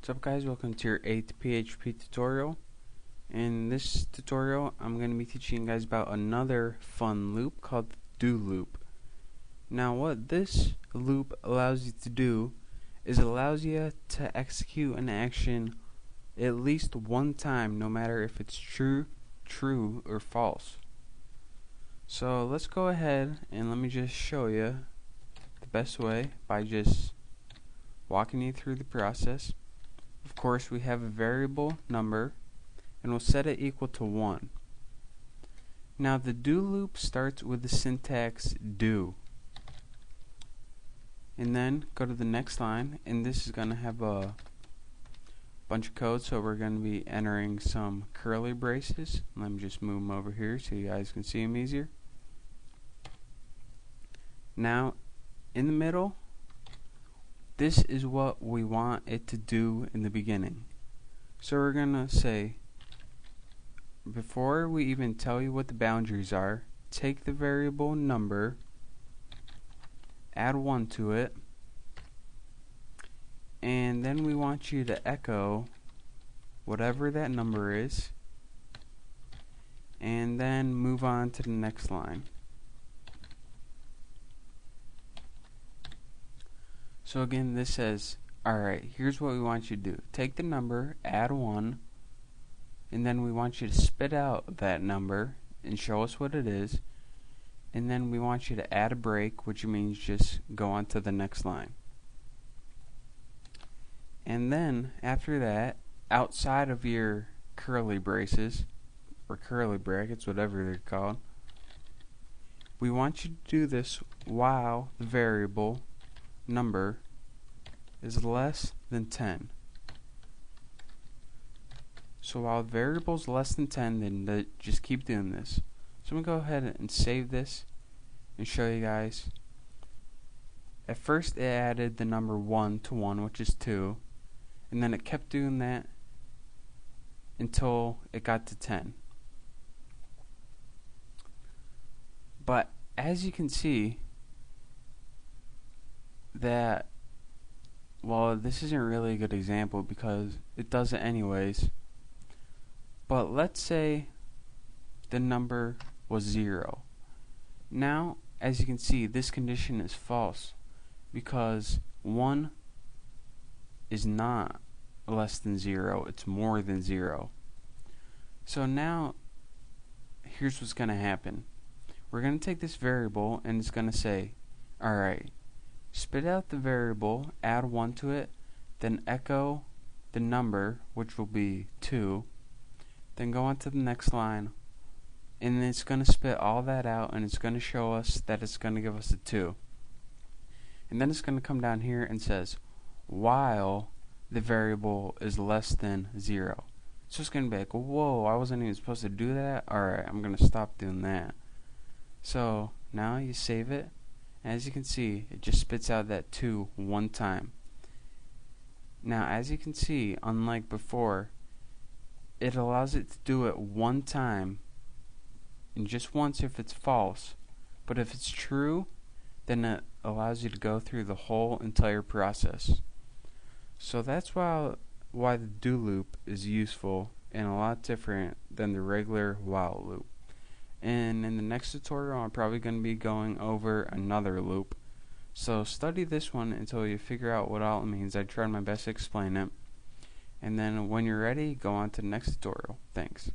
What's up guys, welcome to your 8th PHP tutorial. In this tutorial I'm going to be teaching you guys about another fun loop called the do loop. Now what this loop allows you to do is it allows you to execute an action at least one time, no matter if it's true, or false. So let's go ahead and let me just show you the best way by just walking you through the process. Of course, we have a variable number and we'll set it equal to 1. Now the do loop starts with the syntax do, and then go to the next line, and this is going to have a bunch of code, so we're going to be entering some curly braces. Let me just move them over here so you guys can see them easier. Now in the middle, this is what we want it to do in the beginning. So we're gonna say, before we even tell you what the boundaries are, take the variable number, add 1 to it, and then we want you to echo whatever that number is, and then move on to the next line. So again, this says, alright, here's what we want you to do. Take the number, add 1, and then we want you to spit out that number and show us what it is, and then we want you to add a break, which means just go on to the next line. And then after that, outside of your curly braces or curly brackets, whatever they're called, we want you to do this while the variable number is less than 10. So while the variable is less than 10, then just keep doing this. So I'm going to go ahead and save this and show you guys. At first it added the number 1 to 1, which is 2, and then it kept doing that until it got to 10. But as you can see, that, well, this isn't really a good example because it does it anyways, but let's say the number was 0. Now as you can see, this condition is false because 1 is not less than 0, it's more than 0. So now here's what's going to happen. We're going to take this variable and it's going to say, alright, spit out the variable, add 1 to it, then echo the number, which will be 2, then go on to the next line, and then it's going to spit all that out and it's going to show us that it's going to give us a 2. And then it's going to come down here and says, while the variable is less than 0. So it's going to be like, whoa, I wasn't even supposed to do that? Alright, I'm going to stop doing that. So now you save it. As you can see, it just spits out that 2 one time. Now as you can see, unlike before, it allows it to do it one time and just once if it's false, but if it's true, then it allows you to go through the whole entire process. So that's why the do loop is useful and a lot different than the regular while loop. And in the next tutorial I'm probably going to be going over another loop. So study this one until you figure out what all it means. I tried my best to explain it. And then when you're ready, go on to the next tutorial. Thanks.